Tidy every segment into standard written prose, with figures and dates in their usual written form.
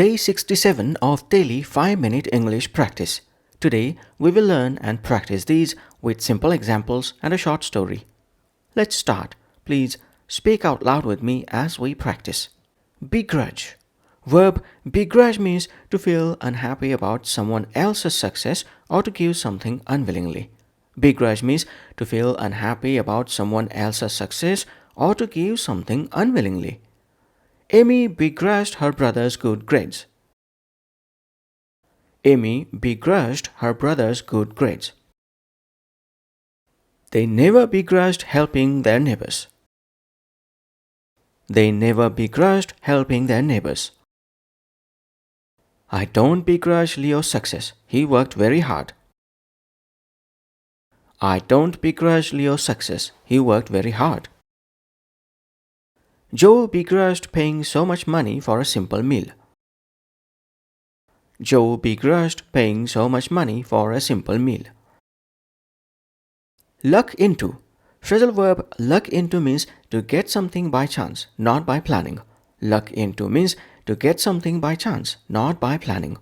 Day 67 of daily 5-minute English practice. Today, we will learn and practice these with simple examples and a short story. Let's start. Please speak out loud with me as we practice. Begrudge. Verb begrudge means to feel unhappy about someone else's success or to give something unwillingly. Begrudge means to feel unhappy about someone else's success or to give something unwillingly. Amy begrudged her brother's good grades. Amy begrudged her brother's good grades. They never begrudged helping their neighbors. They never begrudged helping their neighbors. I don't begrudge Leo's success. He worked very hard. I don't begrudge Leo's success. He worked very hard. Joe begrudged paying so much money for a simple meal. Joe begrudged paying so much money for a simple meal. Luck into. Phrasal verb luck into means to get something by chance, not by planning. Luck into means to get something by chance, not by planning.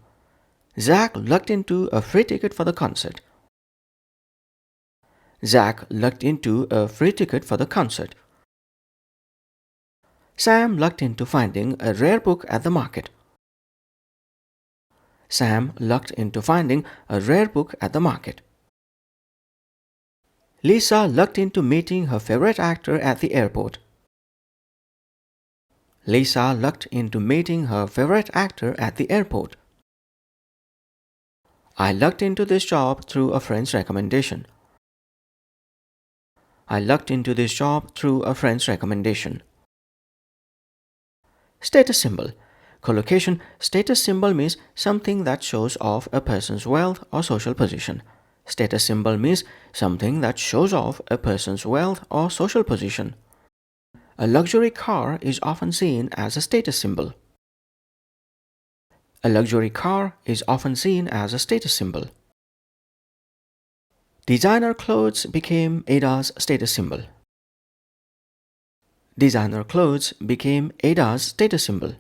Zach lucked into a free ticket for the concert. Zach lucked into a free ticket for the concert. Sam lucked into finding a rare book at the market. Sam lucked into finding a rare book at the market. Lisa lucked into meeting her favorite actor at the airport. Lisa lucked into meeting her favorite actor at the airport. I lucked into this job through a friend's recommendation. I lucked into this job through a friend's recommendation. Status symbol. Collocation. Status symbol means something that shows off a person's wealth or social position. Status symbol means something that shows off a person's wealth or social position. A luxury car is often seen as a status symbol. A luxury car is often seen as a status symbol. Designer clothes became Ada's status symbol. Designer clothes became Ada's status symbol.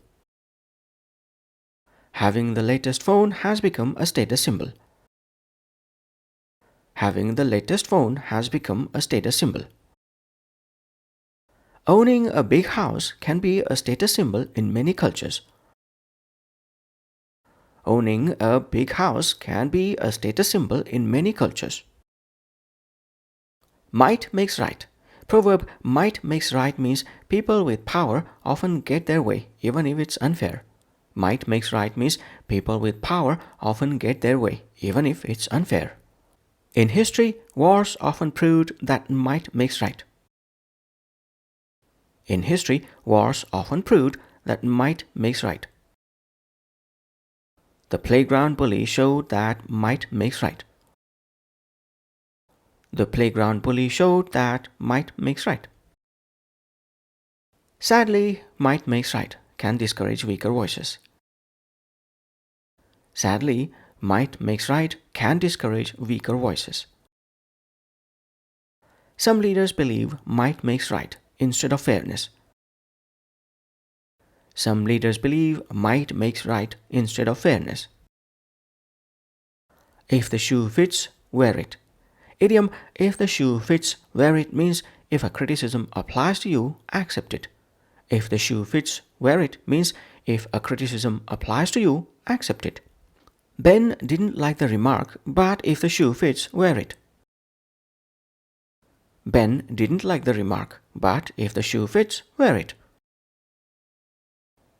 Having the latest phone has become a status symbol. Having the latest phone has become a status symbol. Owning a big house can be a status symbol in many cultures. Owning a big house can be a status symbol in many cultures. Might makes right. Proverb might makes right means people with power often get their way, even if it's unfair. Might makes right means people with power often get their way, even if it's unfair. In history, wars often proved that might makes right. In history, wars often proved that might makes right. The playground bully showed that might makes right. The playground bully showed that might makes right. Sadly, might makes right can discourage weaker voices. Sadly, might makes right can discourage weaker voices. Some leaders believe might makes right instead of fairness. Some leaders believe might makes right instead of fairness. If the shoe fits, wear it. Idiom, if the shoe fits, wear it means if a criticism applies to you, accept it. If the shoe fits, wear it means if a criticism applies to you, accept it. Ben didn't like the remark, but if the shoe fits, wear it. Ben didn't like the remark, but if the shoe fits, wear it.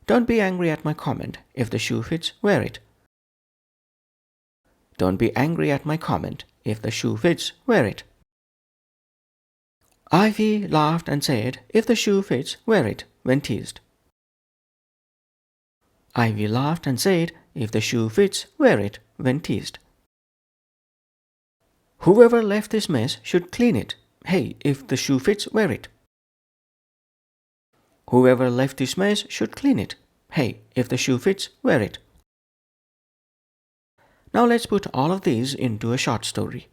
Don't be angry at my comment. If the shoe fits, wear it. Don't be angry at my comment. If the shoe fits, wear it. Ivy laughed and said, if the shoe fits, wear it, when teased. Ivy laughed and said, if the shoe fits, wear it, when teased. Whoever left this mess should clean it. Hey, if the shoe fits, wear it. Whoever left this mess should clean it. Hey, if the shoe fits, wear it. Now let's put all of these into a short story.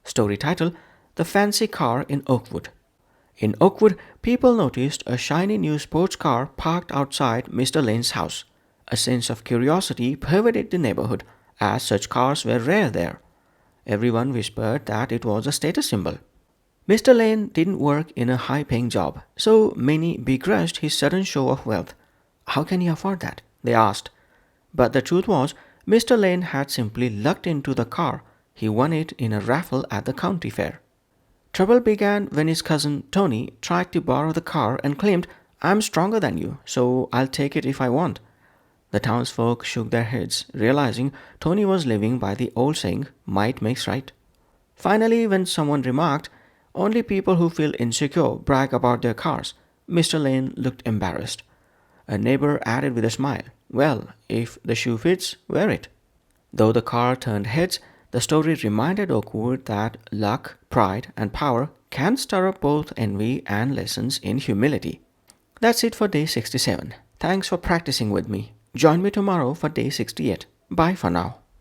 Story title: The Fancy Car in Oakwood. In Oakwood, people noticed a shiny new sports car parked outside Mr. Lane's house. A sense of curiosity pervaded the neighborhood, as such cars were rare there. Everyone whispered that it was a status symbol. Mr. Lane didn't work in a high-paying job, so many begrudged his sudden show of wealth. How can he afford that? They asked. But the truth was, Mr. Lane had simply lucked into the car. He won it in a raffle at the county fair. Trouble began when his cousin Tony tried to borrow the car and claimed, "I'm stronger than you, so I'll take it if I want." The townsfolk shook their heads, realizing Tony was living by the old saying, "Might makes right." Finally, when someone remarked, "Only people who feel insecure brag about their cars," Mr. Lane looked embarrassed. A neighbor added with a smile, "Well, if the shoe fits, wear it." Though the car turned heads, the story reminded Oakwood that luck, pride, and power can stir up both envy and lessons in humility. That's it for day 67. Thanks for practicing with me. Join me tomorrow for day 68. Bye for now.